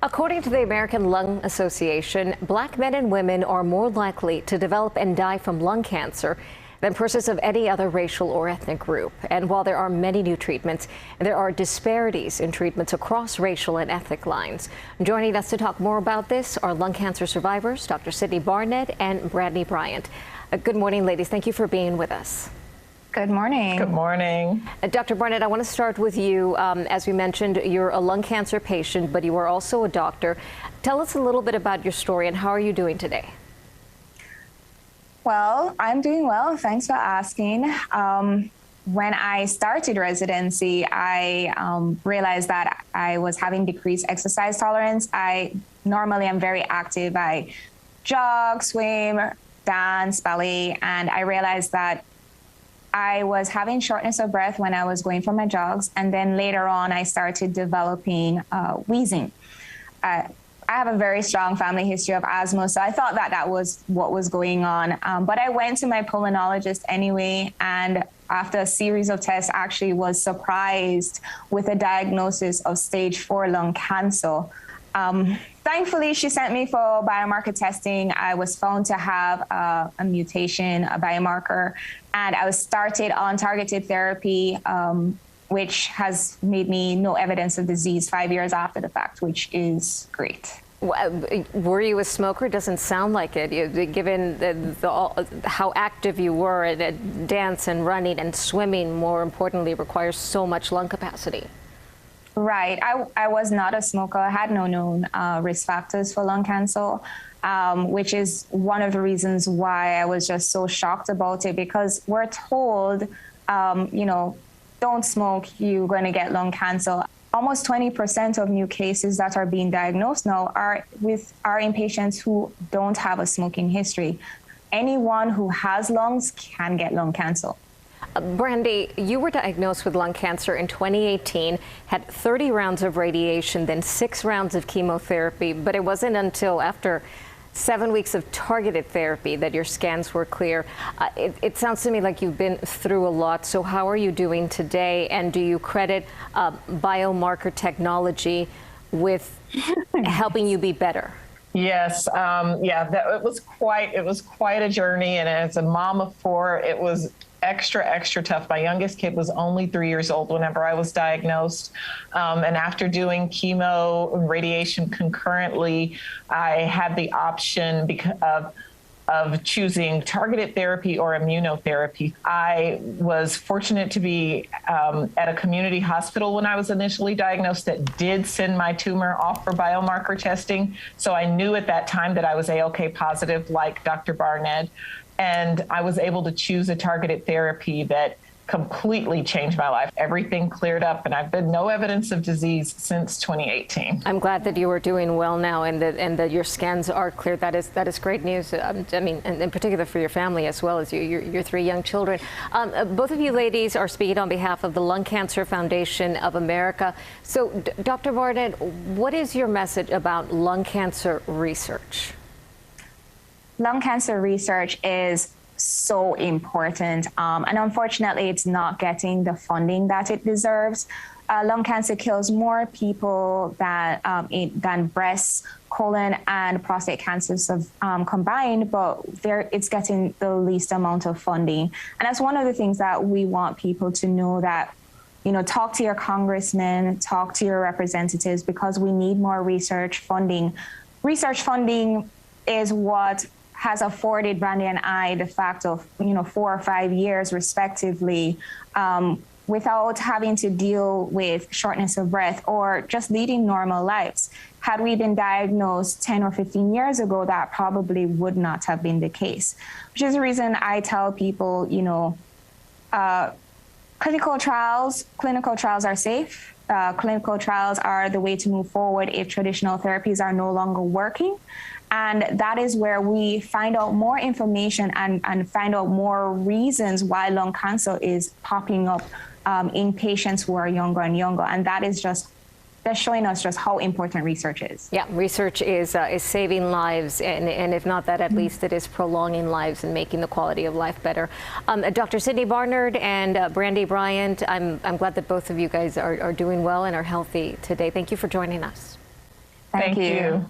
According to the American Lung Association, black men and women are more likely to develop and die from lung cancer than persons of any other racial or ethnic group. And while there are many new treatments, there are disparities in treatments across racial and ethnic lines. Joining us to talk more about this are lung cancer survivors, Dr. Sidney Barnett and Brandi Bryant. Good morning, ladies. Thank you for being with us. Good morning. Good morning. Dr. Barnett, I want to start with you. As we mentioned, you're a lung cancer patient, but you are also a doctor. Tell us a little bit about your story and how are you doing today? Well, I'm doing well. Thanks for asking. When I started residency, I realized that I was having decreased exercise tolerance. I normally am very active. I jog, swim, dance, ballet, and I realized that I was having shortness of breath when I was going for my jogs, and then later on I started developing wheezing. I have a very strong family history of asthma, so I thought that that was what was going on. But I went to my pulmonologist anyway, and after a series of tests, actually was surprised with a diagnosis of stage 4 lung cancer. Thankfully, she sent me for biomarker testing. I was found to have a mutation, a biomarker, and I was started on targeted therapy, which has made me no evidence of disease 5 years after the fact, which is great. Were you a smoker? Doesn't sound like it. Given how active you were at dance and running and swimming, more importantly, requires so much lung capacity. Right. I was not a smoker. I had no known risk factors for lung cancer, which is one of the reasons why I was just so shocked about it, because we're told, don't smoke, you're going to get lung cancer. Almost 20% of new cases that are being diagnosed now are in patients who don't have a smoking history. Anyone who has lungs can get lung cancer. Brandi, you were diagnosed with lung cancer in 2018, had 30 rounds of radiation, then 6 rounds of chemotherapy, but it wasn't until after 7 weeks of targeted therapy that your scans were clear. It sounds to me like you've been through a lot, so how are you doing today, and do you credit biomarker technology with helping you be better? Yes, it was quite a journey, and as a mom of 4, it was extra tough. My youngest kid was only 3 years old whenever I was diagnosed. And after doing chemo and radiation concurrently, I had the option of choosing targeted therapy or immunotherapy. I was fortunate to be at a community hospital when I was initially diagnosed that did send my tumor off for biomarker testing. So I knew at that time that I was ALK positive, like Dr. Barnett. And I was able to choose a targeted therapy that completely changed my life. Everything cleared up, and I've been no evidence of disease since 2018. I'm glad that you are doing well now, and that your scans are clear. That is great news. I mean, and in particular for your family as well as your 3 young children. Both of you ladies are speaking on behalf of the Lung Cancer Foundation of America. So, Dr. Barnett, what is your message about lung cancer research? Lung cancer research is so important, and unfortunately it's not getting the funding that it deserves. Lung cancer kills more people than breast, colon, and prostate cancers combined, but it's getting the least amount of funding. And that's one of the things that we want people to know, that talk to your congressmen, talk to your representatives, because we need more research funding. Research funding is what has afforded Brandi and I the fact of 4 or 5 years respectively, without having to deal with shortness of breath or just leading normal lives. Had we been diagnosed 10 or 15 years ago, that probably would not have been the case, which is the reason I tell people, clinical trials are safe. Clinical trials are the way to move forward if traditional therapies are no longer working. And that is where we find out more information and find out more reasons why lung cancer is popping up in patients who are younger and younger. And that is that's showing us just how important research is. Yeah, research is saving lives, and if not that, at least it is prolonging lives and making the quality of life better. Dr. Sidney Barnett and Brandi Bryant, I'm glad that both of you guys are doing well and are healthy today. Thank you for joining us. Thank you. you.